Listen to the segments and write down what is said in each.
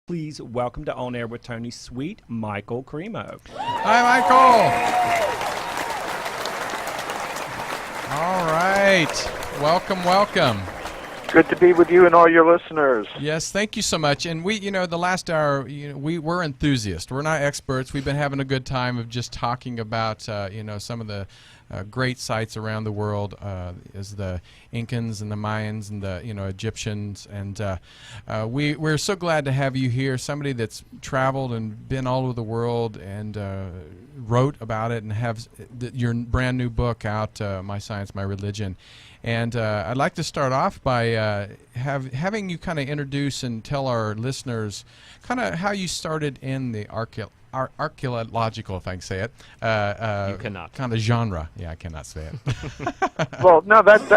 Please welcome to On Air with Tony, sweet Michael Cremo. Hi, Michael. All right. Welcome. Good to be with you and all your listeners. Yes, thank you so much. And we, the last hour, we're enthusiasts. We're not experts. We've been having a good time of just talking about, some of the great sites around the world, as the Incans and the Mayans and the, Egyptians. And we're so glad to have you here, somebody that's traveled and been all over the world and wrote about it and have your brand new book out, My Science, My Religion. And I'd like to start off by having you kind of introduce and tell our listeners kind of how you started in the archaeological, if I can say it. You cannot. Kind of genre. Yeah, I cannot say it. Well, no, that's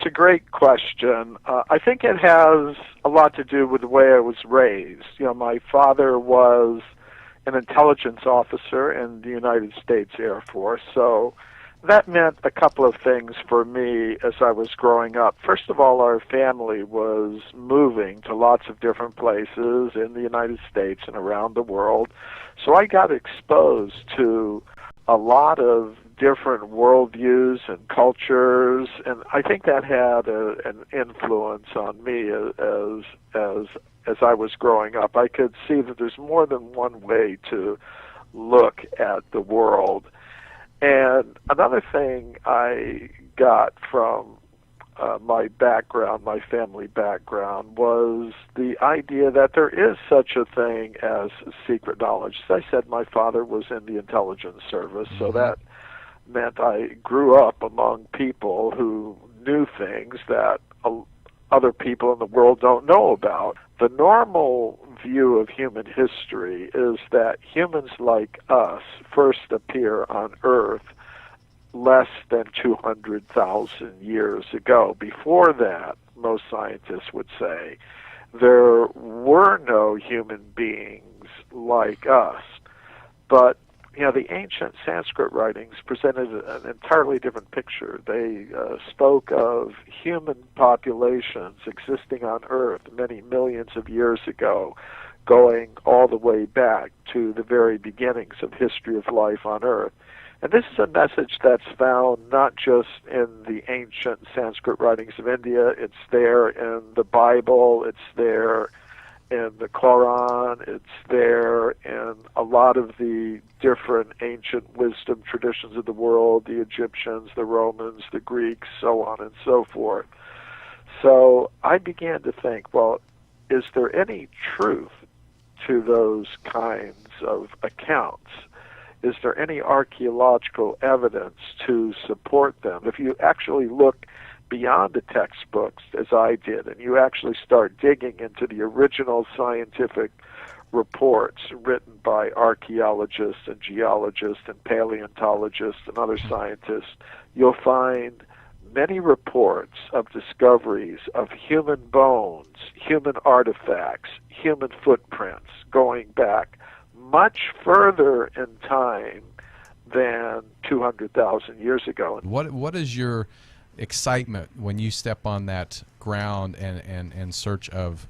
a great question. I think it has a lot to do with the way I was raised. My father was an intelligence officer in the United States Air Force, so that meant a couple of things for me as I was growing up. First of all, our family was moving to lots of different places in the United States and around the world. So I got exposed to a lot of different worldviews and cultures, and I think that had an influence on me as I was growing up. I could see that there's more than one way to look at the world. And another thing I got from my background, my family background, was the idea that there is such a thing as secret knowledge. As I said, my father was in the intelligence service, so that meant I grew up among people who knew things that other people in the world don't know about. The normal view of human history is that humans like us first appear on Earth less than 200,000 years ago. Before that, most scientists would say, there were no human beings like us. But the ancient Sanskrit writings presented an entirely different picture. They spoke of human populations existing on Earth many millions of years ago, going all the way back to the very beginnings of history of life on Earth. And this is a message that's found not just in the ancient Sanskrit writings of India, it's there in the Bible, it's there in the Quran, it's there in a lot of the different ancient wisdom traditions of the world, the Egyptians, the Romans, the Greeks, so on and so forth. So I began to think, well, is there any truth to those kinds of accounts? Is there any archaeological evidence to support them? If you actually look beyond the textbooks, as I did, and you actually start digging into the original scientific reports written by archaeologists and geologists and paleontologists and other scientists, you'll find many reports of discoveries of human bones, human artifacts, human footprints going back much further in time than 200,000 years ago. What is your excitement when you step on that ground and search of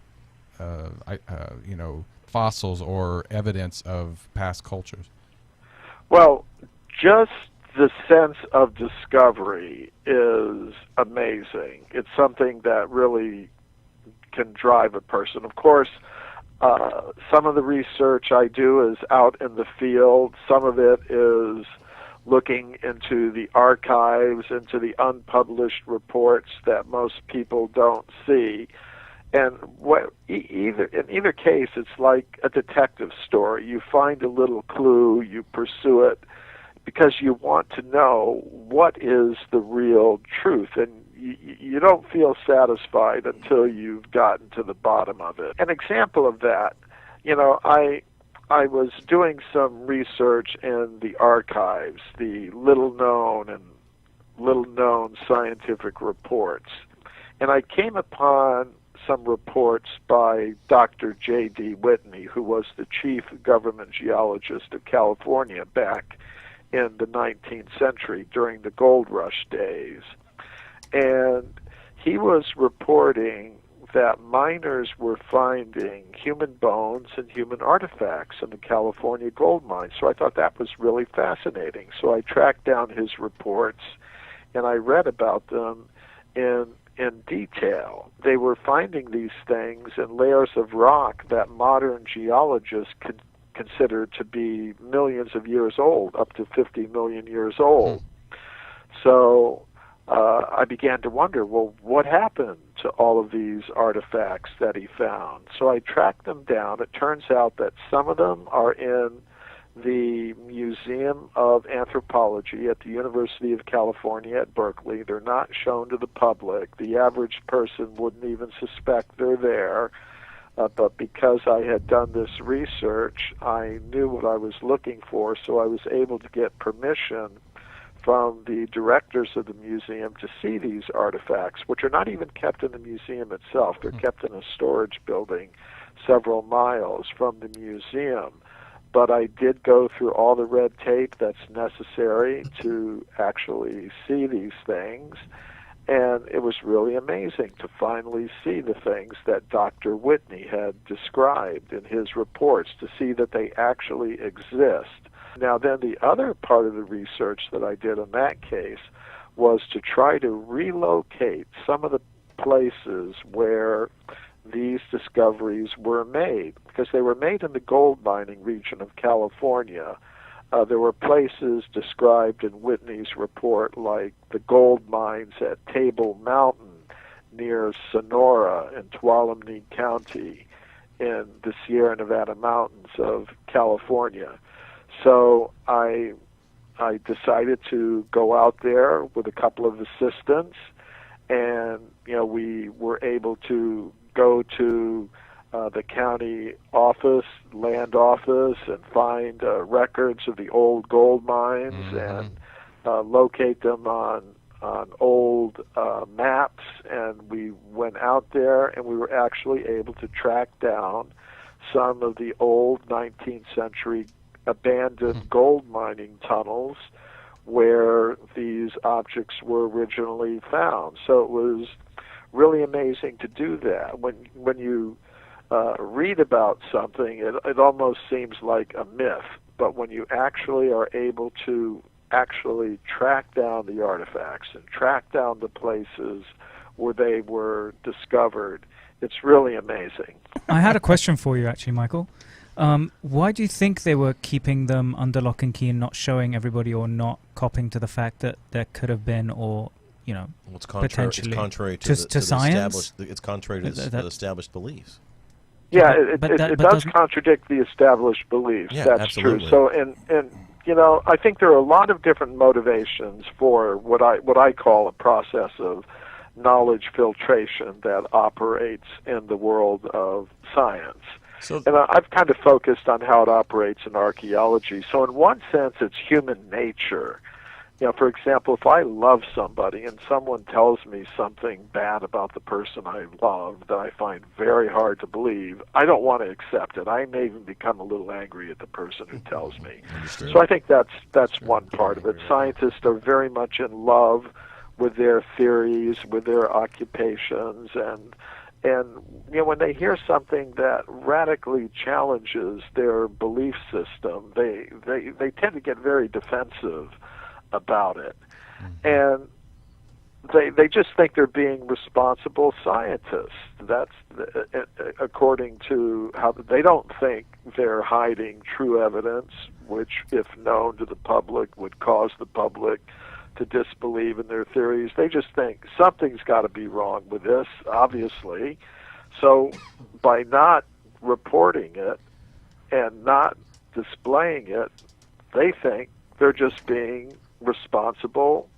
fossils or evidence of past cultures? Well, just the sense of discovery is amazing. It's something that really can drive a person. Of course, some of the research I do is out in the field. Some of it is looking into the archives, into the unpublished reports that most people don't see. And in either case, it's like a detective story. You find a little clue, you pursue it, because you want to know what is the real truth. And you don't feel satisfied until you've gotten to the bottom of it. An example of that, I was doing some research in the archives, the little known scientific reports, and I came upon some reports by Dr. J.D. Whitney, who was the chief government geologist of California back in the 19th century during the gold rush days. And he was reporting that miners were finding human bones and human artifacts in the California gold mines. So I thought that was really fascinating. So I tracked down his reports and I read about them in detail. They were finding these things in layers of rock that modern geologists could consider to be millions of years old, up to 50 million years old. So I began to wonder, well, what happened to all of these artifacts that he found? So I tracked them down. It turns out that some of them are in the Museum of Anthropology at the University of California at Berkeley. They're not shown to the public. The average person wouldn't even suspect they're there. But because I had done this research, I knew what I was looking for, so I was able to get permission from the directors of the museum to see these artifacts, which are not even kept in the museum itself. They're kept in a storage building several miles from the museum. But I did go through all the red tape that's necessary to actually see these things, and it was really amazing to finally see the things that Dr. Whitney had described in his reports, to see that they actually exist. Now then, the other part of the research that I did in that case was to try to relocate some of the places where these discoveries were made, because they were made in the gold mining region of California. There were places described in Whitney's report, like the gold mines at Table Mountain near Sonora in Tuolumne County in the Sierra Nevada mountains of California. So I decided to go out there with a couple of assistants, and we were able to go to the county office, land office, and find records of the old gold mines and locate them on old maps. And we went out there, and we were actually able to track down some of the old 19th century abandoned gold mining tunnels where these objects were originally found. So it was really amazing to do that. When you read about something, it almost seems like a myth, but when you actually are able to actually track down the artifacts and track down the places where they were discovered, it's really amazing. I had a question for you, actually, Michael. Why do you think they were keeping them under lock and key and not showing everybody, or not copping to the fact that there could have been, or it's contrary, potentially to science? It's contrary to the established beliefs. Yeah, it does contradict the established beliefs. Yeah, that's absolutely. true. So, and I think there are a lot of different motivations for what I call a process of knowledge filtration that operates in the world of science. And I've kind of focused on how it operates in archaeology. So in one sense, it's human nature. For example, if I love somebody and someone tells me something bad about the person I love that I find very hard to believe, I don't want to accept it. I may even become a little angry at the person who tells me. So I think that's one part of it. Scientists are very much in love with their theories, with their occupations, and when they hear something that radically challenges their belief system, they tend to get very defensive about it. And they just think they're being responsible scientists. That's according to how they don't think they're hiding true evidence, which, if known to the public, would cause the public to disbelieve in their theories. They just think something's got to be wrong with this, obviously. So by not reporting it and not displaying it, they think they're just being responsible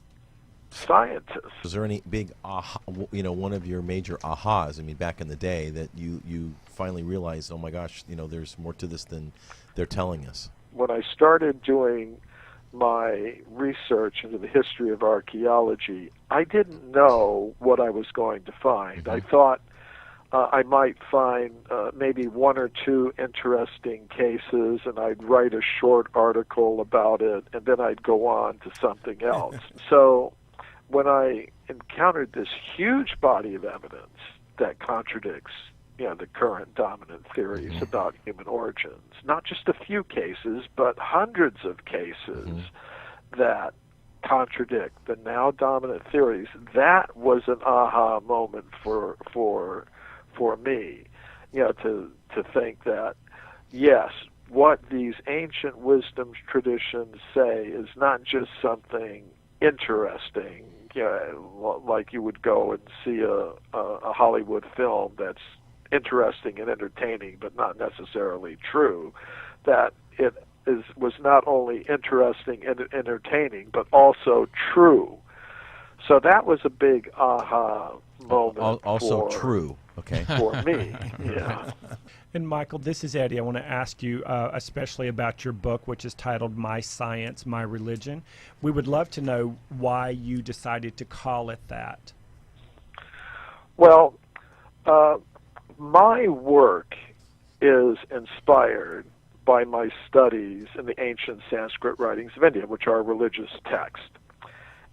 scientists. Was there any big aha, one of your major ahas, back in the day, that you finally realized, oh my gosh, there's more to this than they're telling us? When I started doing my research into the history of archaeology, I didn't know what I was going to find. I thought I might find maybe one or two interesting cases, and I'd write a short article about it, and then I'd go on to something else. So when I encountered this huge body of evidence that contradicts, the current dominant theories about human origins. Not just a few cases, but hundreds of cases that contradict the now dominant theories. That was an aha moment for me, to think that, yes, what these ancient wisdom traditions say is not just something interesting, like you would go and see a Hollywood film that's interesting and entertaining, but not necessarily true. That it was not only interesting and entertaining, but also true. So that was a big aha moment. Also true. Okay. For me, yeah. And Michael, this is Eddie. I want to ask you especially about your book, which is titled My Science, My Religion. We would love to know why you decided to call it that. Well, my work is inspired by my studies in the ancient Sanskrit writings of India, which are religious texts.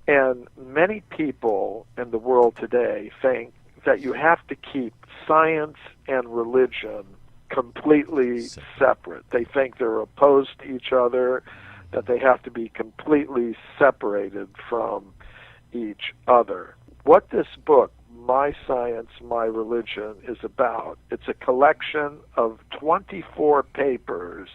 And many people in the world today think that you have to keep science and religion completely separate. They think they're opposed to each other, that they have to be completely separated from each other. What this book, My Science, My Religion, is about, it's a collection of 24 papers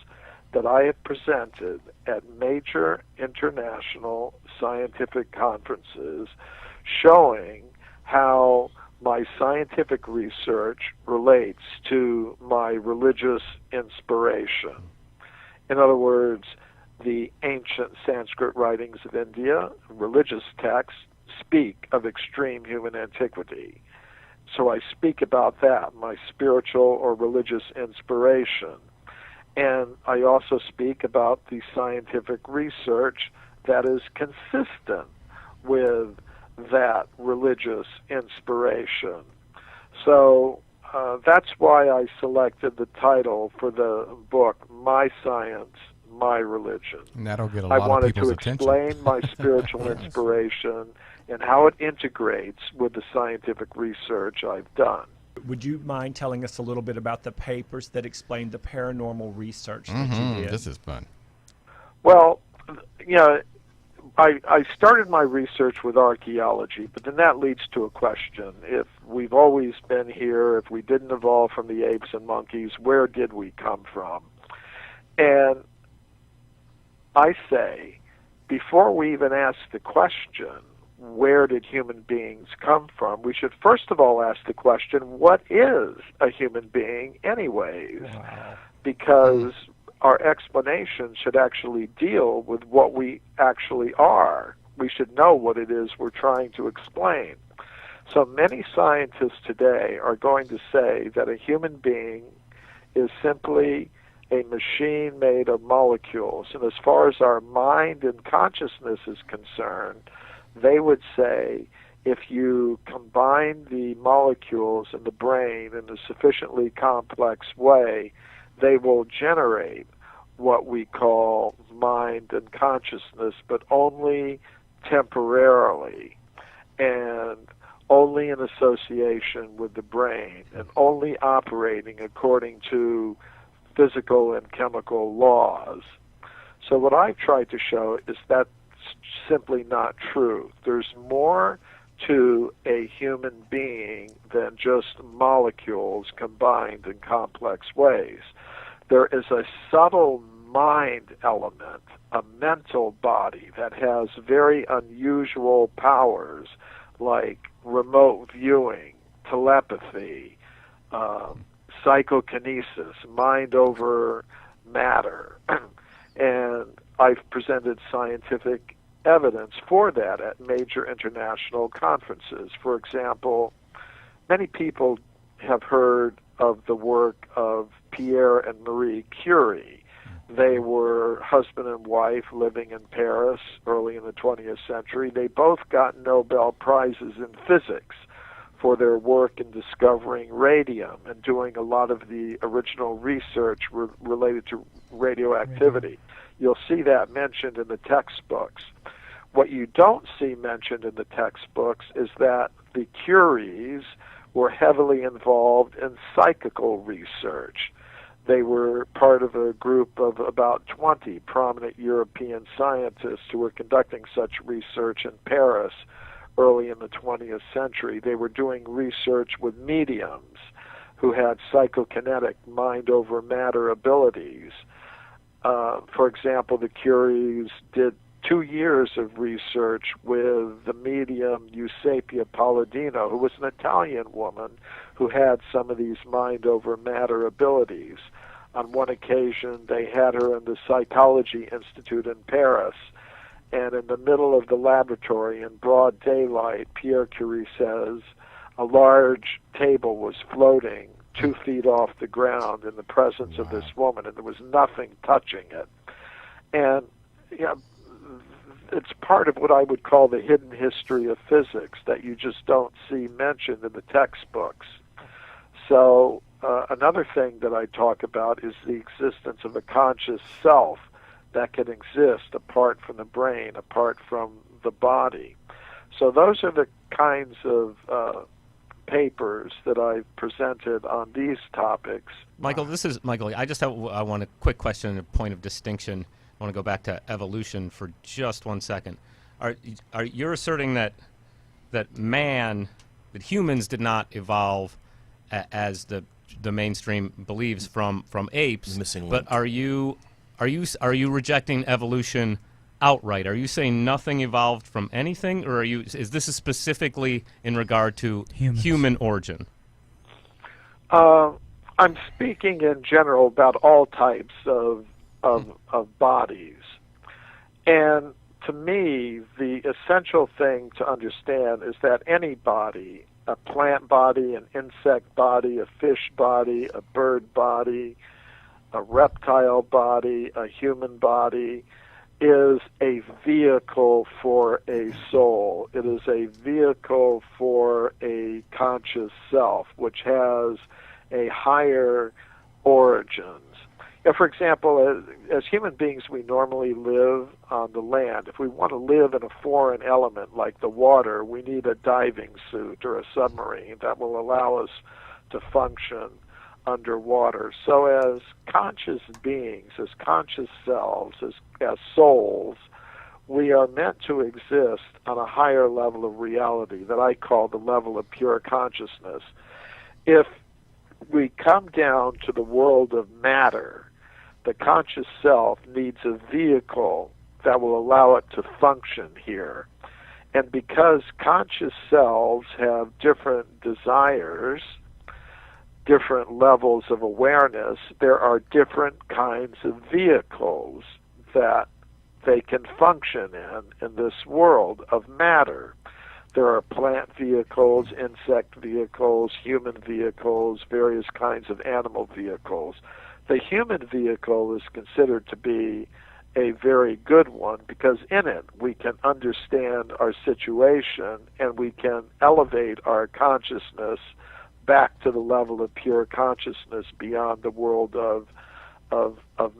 that I have presented at major international scientific conferences showing how my scientific research relates to my religious inspiration. In other words, the ancient Sanskrit writings of India, religious texts, speak of extreme human antiquity. So I speak about that, my spiritual or religious inspiration. And I also speak about the scientific research that is consistent with that religious inspiration. So that's why I selected the title for the book, My Science, My Religion. And that'll get a lot of people's attention. I wanted to explain my spiritual inspiration and how it integrates with the scientific research I've done. Would you mind telling us a little bit about the papers that explain the paranormal research that you did? This is fun. Well, I started my research with archaeology, but then that leads to a question. If we've always been here, if we didn't evolve from the apes and monkeys, where did we come from? And I say, before we even ask the question, where did human beings come from, we should first of all ask the question, what is a human being anyways? Wow. Because our explanation should actually deal with what we actually are. We should know what it is we're trying to explain. So many scientists today are going to say that a human being is simply a machine made of molecules. And as far as our mind and consciousness is concerned, they would say if you combine the molecules in the brain in a sufficiently complex way, they will generate what we call mind and consciousness, but only temporarily and only in association with the brain and only operating according to physical and chemical laws. So what I've tried to show is that's simply not true. There's more to a human being than just molecules combined in complex ways. There is a subtle mind element, a mental body that has very unusual powers like remote viewing, telepathy, psychokinesis, mind over matter. And I've presented scientific evidence for that at major international conferences. For example, many people have heard of the work of Pierre and Marie Curie. They were husband and wife living in Paris early in the 20th century. They both got Nobel Prizes in physics for their work in discovering radium and doing a lot of the original research related to radioactivity. You'll see that mentioned in the textbooks. What you don't see mentioned in the textbooks is that the Curies were heavily involved in psychical research. They were part of a group of about 20 prominent European scientists who were conducting such research in Paris early in the 20th century. They were doing research with mediums who had psychokinetic mind-over-matter abilities. For example, the Curies did 2 years of research with the medium Eusapia Palladino, who was an Italian woman who had some of these mind-over-matter abilities. On one occasion, they had her in the Psychology Institute in Paris, and in the middle of the laboratory, in broad daylight, Pierre Curie says, a large table was floating 2 feet off the ground in the presence of this woman, and there was nothing touching it. And it's part of what I would call the hidden history of physics that you just don't see mentioned in the textbooks. So another thing that I talk about is the existence of a conscious self that can exist apart from the brain, apart from the body. So those are the kinds of papers that I've presented on these topics. Michael, this is Michael. I want a quick question and a point of distinction. I want to go back to evolution for just 1 second. Are you're asserting that humans did not evolve as the mainstream believes from apes? Missing but link. are you rejecting evolution outright? Are you saying nothing evolved from anything, or is this specifically in regard to human origin? I'm speaking in general about all types of bodies. And to me, the essential thing to understand is that any body, a plant body, an insect body, a fish body, a bird body, a reptile body, a human body, is a vehicle for a soul. It is a vehicle for a conscious self, which has a higher origins. For example, as human beings, we normally live on the land. If we want to live in a foreign element like the water, we need a diving suit or a submarine that will allow us to function underwater. So as conscious beings, as conscious selves, as souls, we are meant to exist on a higher level of reality that I call the level of pure consciousness. If we come down to the world of matter, the conscious self needs a vehicle that will allow it to function here. And because conscious selves have different desires, different levels of awareness, there are different kinds of vehicles that they can function in this world of matter. There are plant vehicles, insect vehicles, human vehicles, various kinds of animal vehicles. The human vehicle is considered to be a very good one because in it we can understand our situation and we can elevate our consciousness back to the level of pure consciousness beyond the world of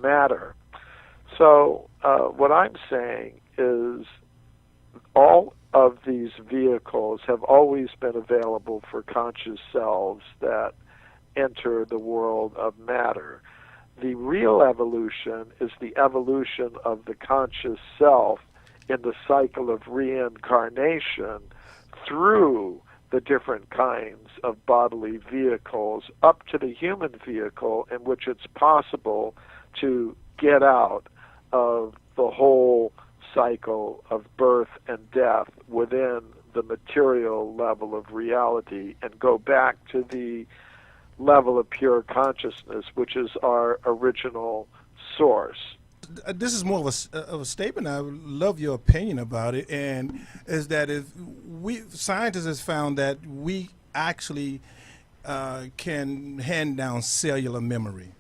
matter. So what I'm saying is all of these vehicles have always been available for conscious selves that enter the world of matter. The real evolution is the evolution of the conscious self in the cycle of reincarnation through the different kinds of bodily vehicles up to the human vehicle in which it's possible to get out of the whole cycle of birth and death within the material level of reality and go back to the level of pure consciousness, which is our original source. This is more of a statement. I would love your opinion about it, and is that if scientists has found that we actually can hand down cellular memory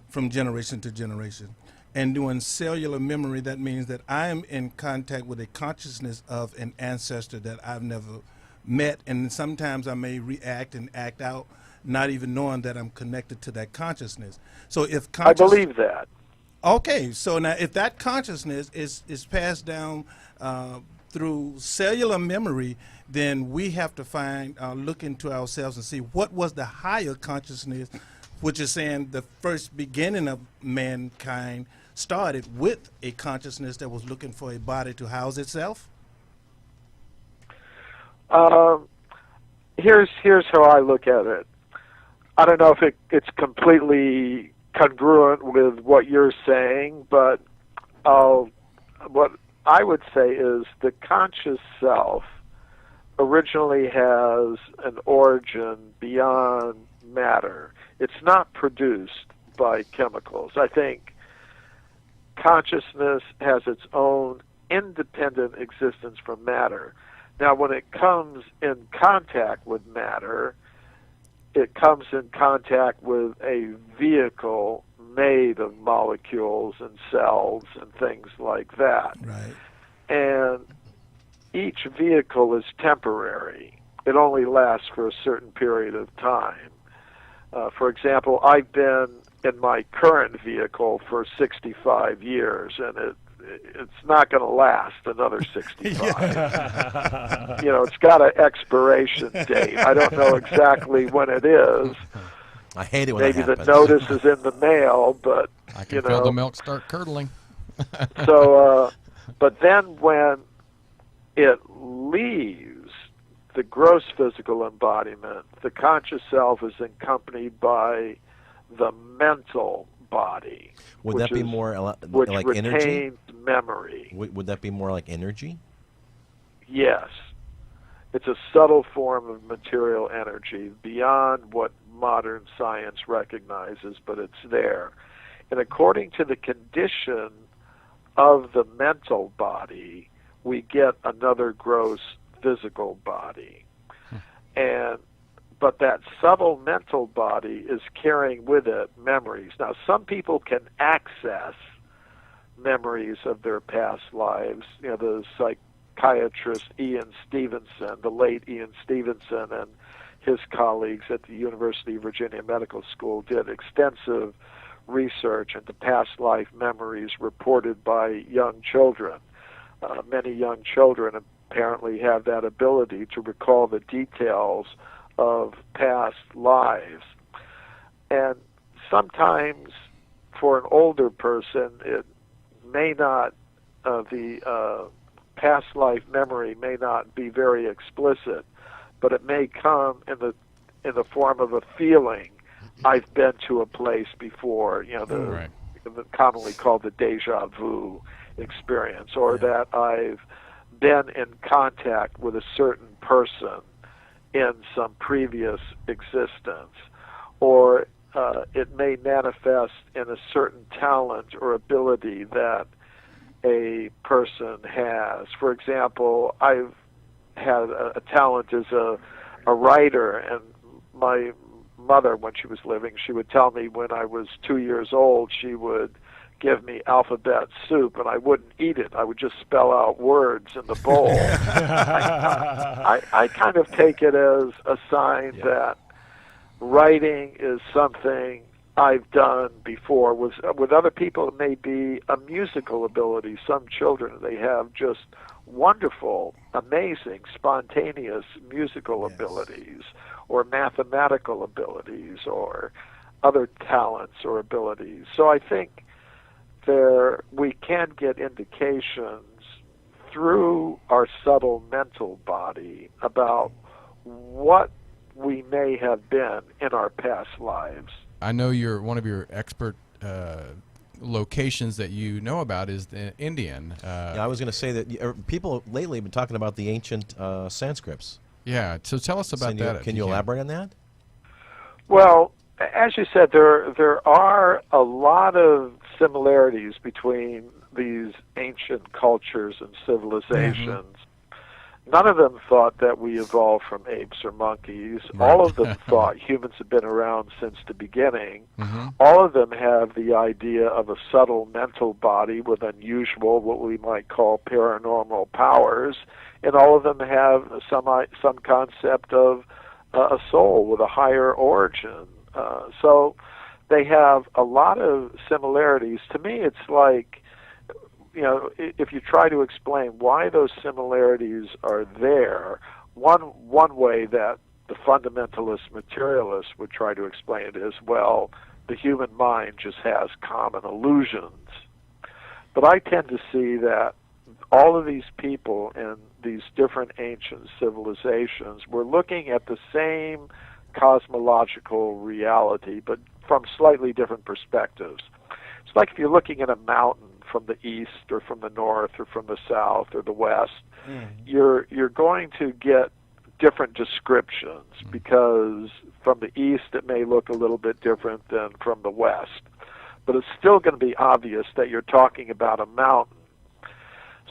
from generation to generation. And doing cellular memory, that means that I am in contact with a consciousness of an ancestor that I've never met, and sometimes I may react and act out not even knowing that I'm connected to that consciousness. So if I believe that. Okay, so now if that consciousness is passed down through cellular memory, then we have to look into ourselves and see what was the higher consciousness, which is saying the first beginning of mankind started with a consciousness that was looking for a body to house itself? Here's how I look at it. I don't know if it's completely congruent with what you're saying, but what I would say is the conscious self originally has an origin beyond matter. It's not produced by chemicals. I think consciousness has its own independent existence from matter. Now, when it comes in contact with matter, it comes in contact with a vehicle made of molecules and cells and things like that. Right. And each vehicle is temporary. It only lasts for a certain period of time. For example, I've been in my current vehicle for 65 years, and it's not going to last another 65. You know, it's got an expiration date. I don't know exactly when it is. I hate it when Maybe that the happens. notice is in the mail, but I can feel the milk start curdling. So, but then when it leaves the gross physical embodiment, the conscious self is accompanied by the mental body. Would that be more which like retains energy? Memory. Would that be more like energy? Yes. It's a subtle form of material energy beyond what modern science recognizes, but it's there. And according to the condition of the mental body, we get another gross physical body. But that subtle mental body is carrying with it memories. Now, some people can access memories of their past lives. You know, the psychiatrist Ian Stevenson, the late Ian Stevenson, and his colleagues at the University of Virginia Medical School did extensive research into past life memories reported by young children. Many young children apparently have that ability to recall the details of past lives. And sometimes for an older person, it may not, the past life memory may not be very explicit, but it may come in the form of a feeling. I've been to a place before, you know, the commonly called the deja vu experience, or that I've been in contact with a certain person in some previous existence, or it may manifest in a certain talent or ability that a person has. For example, I've had a talent as a writer, and my mother, when she was living, she would tell me when I was 2 years old, she would give me alphabet soup, and I wouldn't eat it. I would just spell out words in the bowl. I kind of take it as a sign that writing is something I've done before. With other people, it may be a musical ability. Some children, they have just wonderful, amazing, spontaneous musical abilities, or mathematical abilities, or other talents or abilities. So I think we can get indications through our subtle mental body about what we may have been in our past lives. I know one of your expert locations that you know about is the Indian. Yeah, I was going to say that people lately have been talking about the ancient Sanskrits. Yeah, so tell us about that. Can you elaborate on that? Well, as you said, there are a lot of similarities between these ancient cultures and civilizations. None of them thought that we evolved from apes or monkeys. Right. All of them thought humans have been around since the beginning. All of them have the idea of a subtle mental body with unusual, what we might call paranormal powers, and all of them have some concept of a soul with a higher origin. So they have a lot of similarities. To me, it's like if you try to explain why those similarities are there, one way that the fundamentalist materialist would try to explain it is, well, the human mind just has common illusions. But I tend to see that all of these people in these different ancient civilizations were looking at the same cosmological reality, but from slightly different perspectives. It's like if you're looking at a mountain from the east or from the north or from the south or the west, you're going to get different descriptions, because from the east it may look a little bit different than from the west, but it's still going to be obvious that you're talking about a mountain.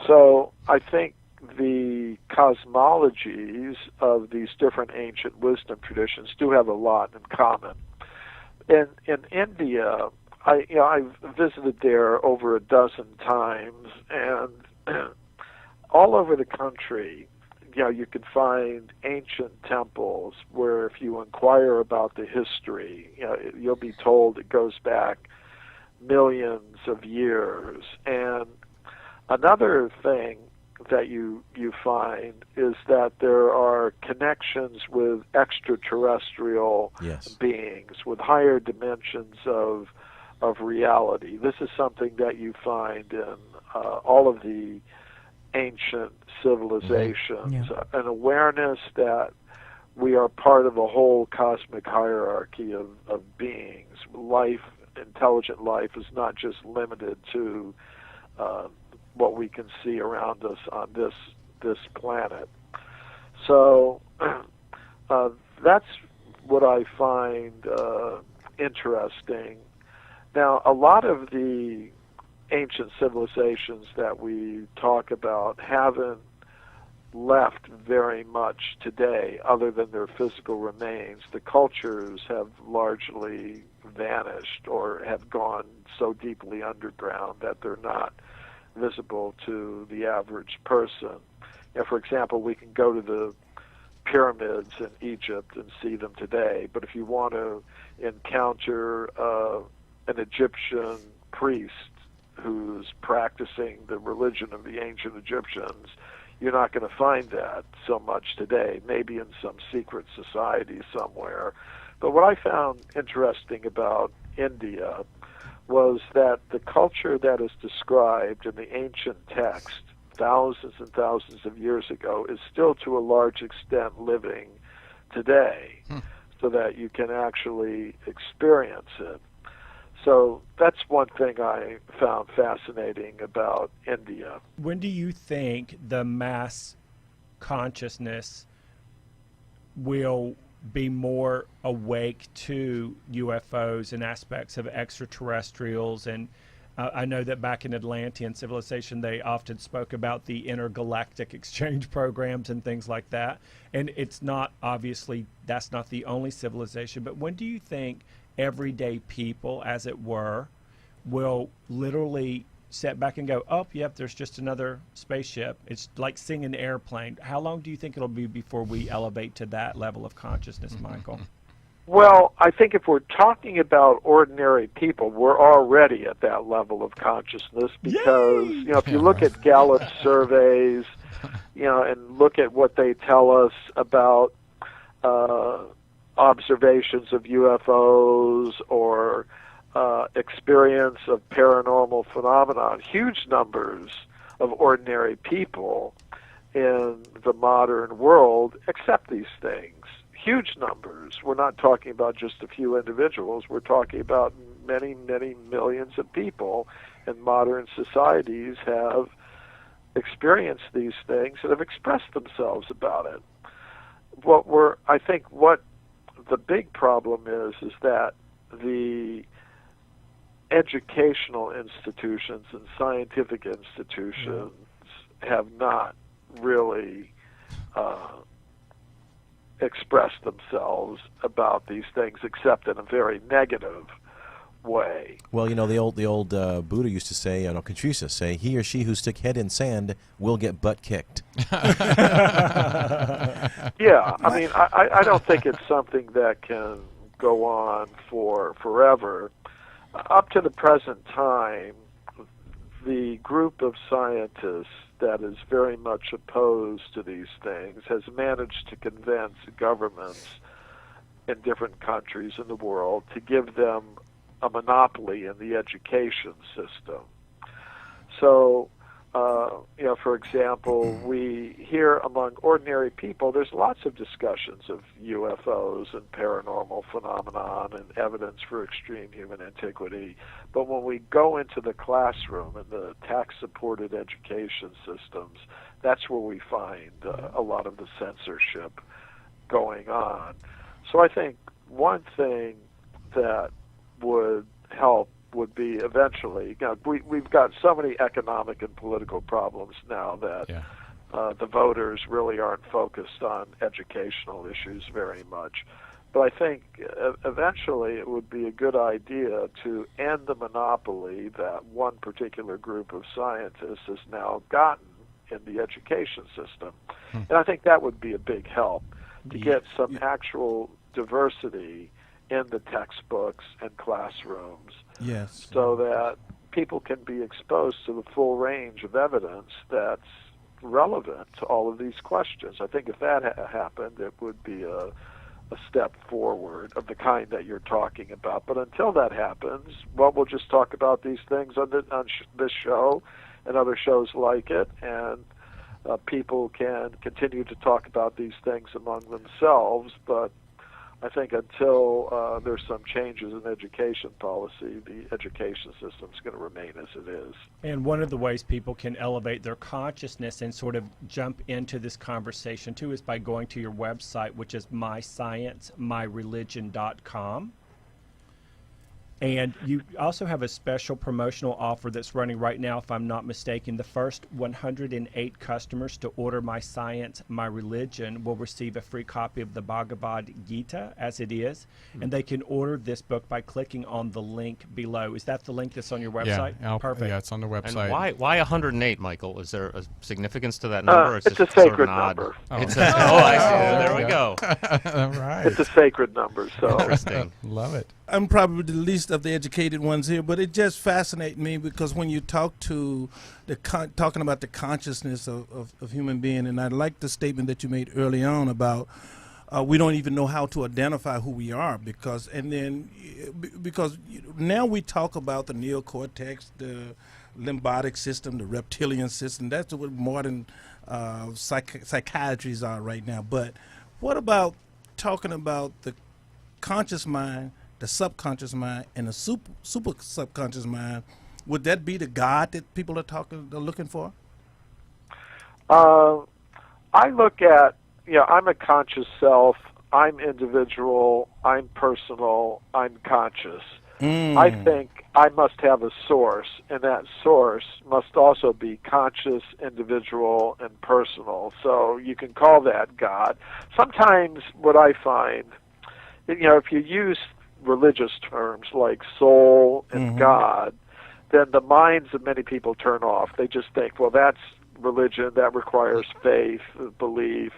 So I think the cosmologies of these different ancient wisdom traditions do have a lot in common. In India, I've visited there over a dozen times, and all over the country, you can find ancient temples where if you inquire about the history, you'll be told it goes back millions of years. And another thing that you find is that there are connections with extraterrestrial beings, with higher dimensions of reality. This is something that you find in all of the ancient civilizations, an awareness that we are part of a whole cosmic hierarchy of beings. Life, intelligent life, is not just limited to what we can see around us on this planet. So that's what I find interesting. Now, a lot of the ancient civilizations that we talk about haven't left very much today other than their physical remains. The cultures have largely vanished or have gone so deeply underground that they're not visible to the average person. For example, we can go to the pyramids in Egypt and see them today, but if you want to encounter an Egyptian priest who's practicing the religion of the ancient Egyptians, you're not going to find that so much today, maybe in some secret society somewhere. But what I found interesting about India was that the culture that is described in the ancient text thousands and thousands of years ago is still to a large extent living today, so that you can actually experience it. So that's one thing I found fascinating about India. When do you think the mass consciousness will be more awake to UFOs and aspects of extraterrestrials? And I know that back in Atlantean civilization, they often spoke about the intergalactic exchange programs and things like that. And it's not, obviously, that's not the only civilization. But when do you think everyday people, as it were, will literally sit back and go, oh, yep, there's just another spaceship? It's like seeing an airplane. How long do you think it'll be before we elevate to that level of consciousness, Michael? Well, I think if we're talking about ordinary people, we're already at that level of consciousness, because if you look at Gallup surveys, and look at what they tell us about observations of UFOs or experience of paranormal phenomenon, huge numbers of ordinary people in the modern world accept these things. Huge numbers. We're not talking about just a few individuals. We're talking about many, many millions of people in modern societies have experienced these things and have expressed themselves about it. I think what the big problem is that the educational institutions and scientific institutions have not really expressed themselves about these things, except in a very negative way. Well, the old Buddha used to say, Confucius say, he or she who stick head in sand will get butt kicked. Yeah, I mean, I don't think it's something that can go on for forever. Up to the present time, the group of scientists that is very much opposed to these things has managed to convince governments in different countries in the world to give them a monopoly in the education system. So, for example, we hear among ordinary people, there's lots of discussions of UFOs and paranormal phenomenon and evidence for extreme human antiquity. But when we go into the classroom and the tax-supported education systems, that's where we find a lot of the censorship going on. So I think one thing that would help would be eventually, we've got so many economic and political problems now that the voters really aren't focused on educational issues very much. But I think eventually it would be a good idea to end the monopoly that one particular group of scientists has now gotten in the education system. And I think that would be a big help to get some actual diversity in the textbooks and classrooms, so that people can be exposed to the full range of evidence that's relevant to all of these questions. I think if that happened, it would be a step forward of the kind that you're talking about. But until that happens, well, we'll just talk about these things on this show and other shows like it, and people can continue to talk about these things among themselves. But I think until there's some changes in education policy, the education system is going to remain as it is. And one of the ways people can elevate their consciousness and sort of jump into this conversation too is by going to your website, which is mysciencemyreligion.com. And you also have a special promotional offer that's running right now, if I'm not mistaken. The first 108 customers to order My Science, My Religion will receive a free copy of the Bhagavad Gita as it is. And they can order this book by clicking on the link below. Is that the link that's on your website? Yeah, Perfect. Yeah, it's on the website. And why 108, Michael? Is there a significance to that number? Or It's a just sort of sacred an odd- number. I see. There we go. All right. It's a sacred number, so Interesting. Love it. I'm probably the least of the educated ones here, but it just fascinates me because when you talk to talking about the consciousness of human being, and I like the statement that you made early on about we don't even know how to identify who we are because now we talk about the neocortex, the limbic system, the reptilian system. That's what modern psychiatries are right now. But what about talking about the conscious mind, the subconscious mind, and the super subconscious mind? Would that be the God that people are looking for? I look at, I'm a conscious self, I'm individual, I'm personal, I'm conscious. I think I must have a source, and that source must also be conscious, individual, and personal. So you can call that God. Sometimes what I find, if you use religious terms like soul and God, then the minds of many people turn off. They just think, well, that's religion, that requires faith, belief,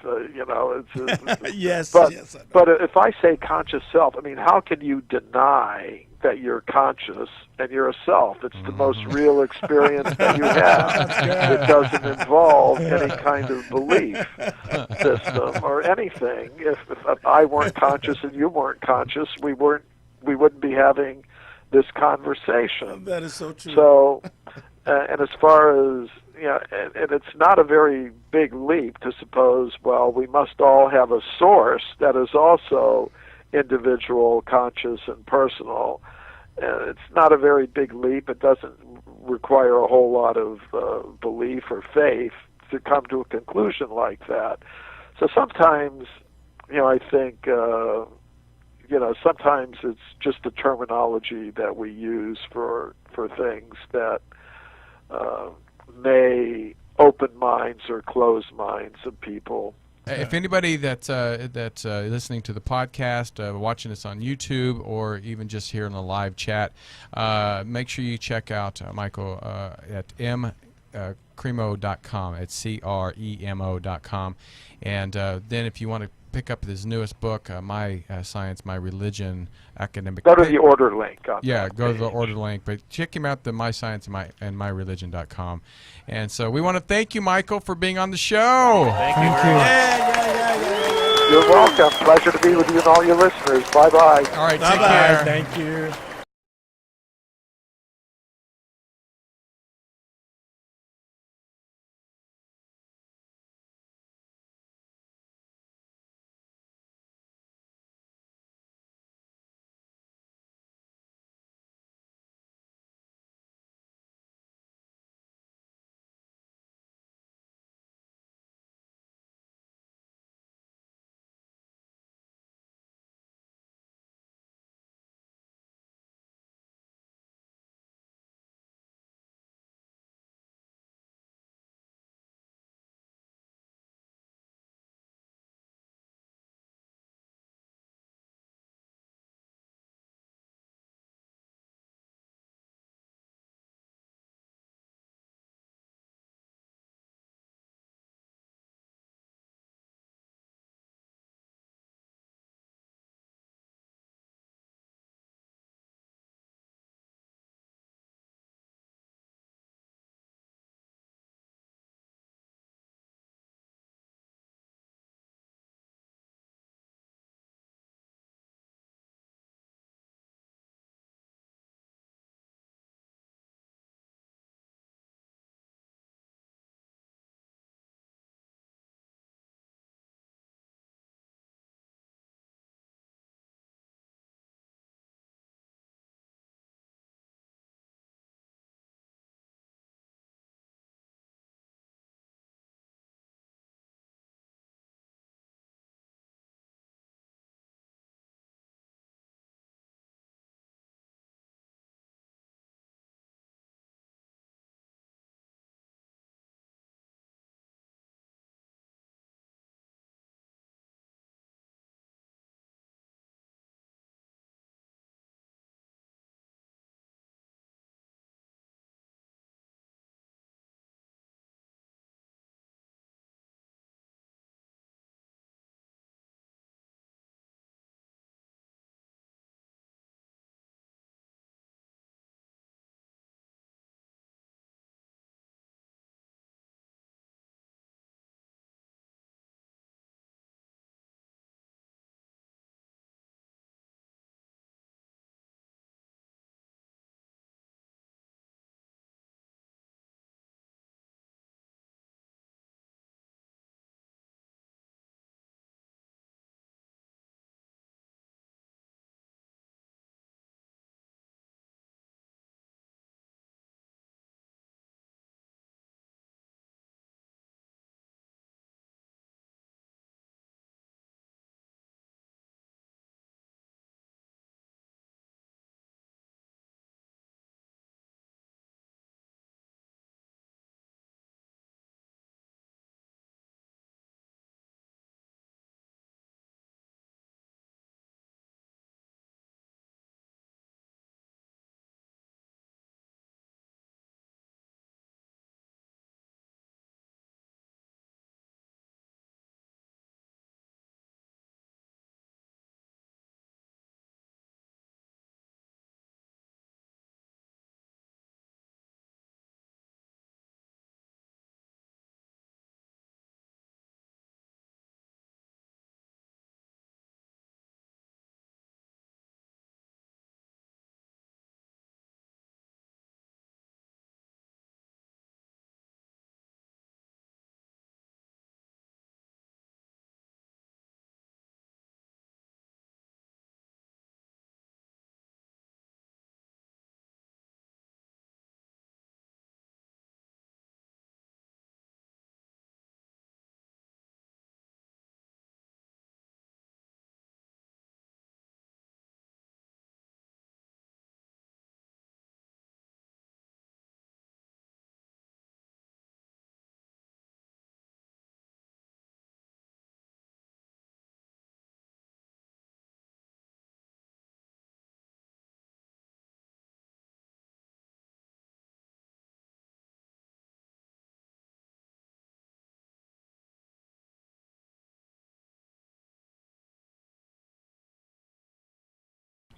Yes. But Yes, if I say conscious self, how can you deny that you're conscious and you're a self? It's the most real experience that you have. It doesn't involve any kind of belief system or anything. If I weren't conscious and you weren't conscious, we wouldn't be having this conversation. That is so true. So, and as far as, and it's not a very big leap to suppose, well, we must all have a source that is also individual, conscious, and personal. It's not a very big leap. It doesn't require a whole lot of belief or faith to come to a conclusion like that. So sometimes, I think, sometimes it's just the terminology that we use for things that may open minds or close minds of people. If anybody that's listening to the podcast, watching us on YouTube, or even just here in the live chat, make sure you check out Michael at Cremo.com. It's Cremo.com. And then if you want to pick up his newest book, My Science, My Religion, Academic. Go to the order link. Yeah, go to the order link. But check him out, the My Science and MyReligion.com. And so we want to thank you, Michael, for being on the show. Thank you Thank very you. much. You're welcome. Pleasure to be with you and all your listeners. Bye-bye. All right, take Bye-bye. care. Thank you.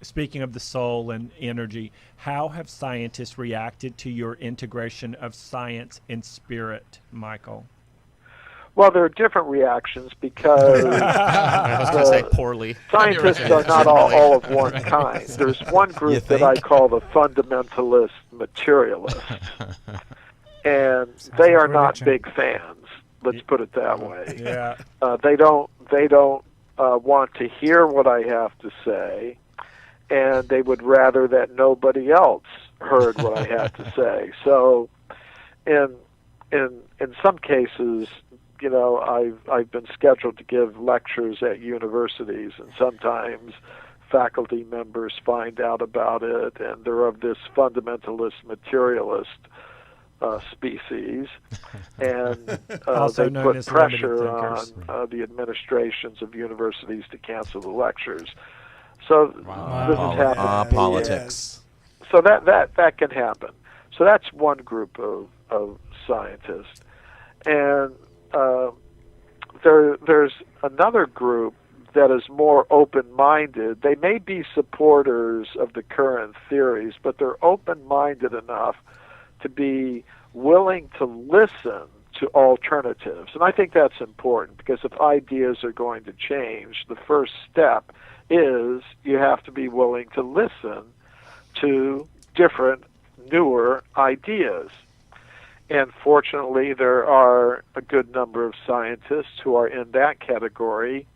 speaking of the soul and energy, how have scientists reacted to your integration of science and spirit, Michael? Well, there are different reactions because I was going to say poorly. scientists are not all of one kind. There's one group that I call the fundamentalist materialists, and they are not big fans. Let's put it that way. Yeah. They don't want to hear what I have to say, and they would rather that nobody else heard what I had to say. So, in some cases, you know, I've been scheduled to give lectures at universities, and sometimes faculty members find out about it, and they're of this fundamentalist materialist species, and Also they known put as pressure limited on thinkers. the administrations of universities to cancel the lectures. So this has happened. Politics. So that can happen. So that's one group of scientists, and there's another group that is more open-minded. They may be supporters of the current theories, but they're open-minded enough to be willing to listen to alternatives. And I think that's important, because if ideas are going to change, the first step is you have to be willing to listen to different, newer ideas. And fortunately, there are a good number of scientists who are in that category,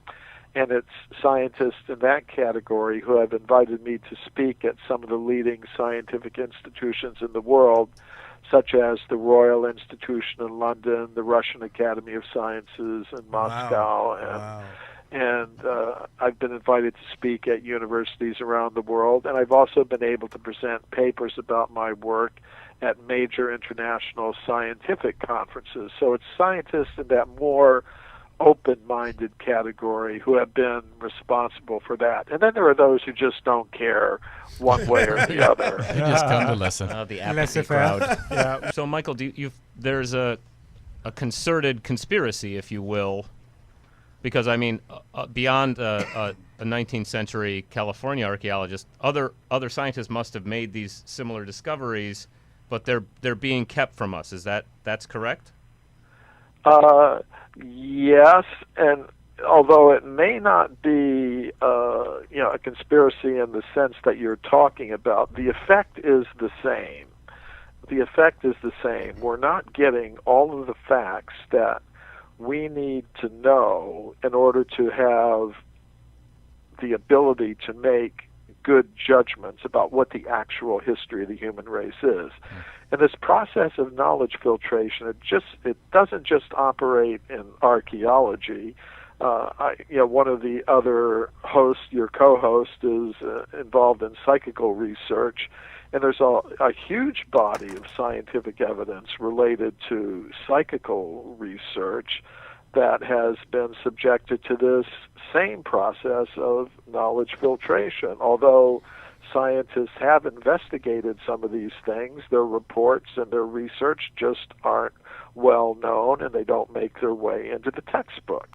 and it's scientists in that category who have invited me to speak at some of the leading scientific institutions in the world, such as the Royal Institution in London, the Russian Academy of Sciences in Moscow, and I've been invited to speak at universities around the world, and I've also been able to present papers about my work at major international scientific conferences. So it's scientists in that more open-minded category who have been responsible for that. And then there are those who just don't care one way or the other. They just come to listen. The apathy crowd. Yeah. So, Michael, there's a concerted conspiracy, if you will, because, I mean, beyond a 19th century California archaeologist, other scientists must have made these similar discoveries, but they're being kept from us. That's correct? Yes, and although it may not be a conspiracy in the sense that you're talking about, the effect is the same. The effect is the same. We're not getting all of the facts that we need to know in order to have the ability to make good judgments about what the actual history of the human race is. And this process of knowledge filtration, it doesn't just operate in archaeology. One of the other hosts, your co-host, is involved in psychical research, and there's a huge body of scientific evidence related to psychical research that has been subjected to this same process of knowledge filtration. Although scientists have investigated some of these things, their reports and their research just aren't well known, and they don't make their way into the textbook.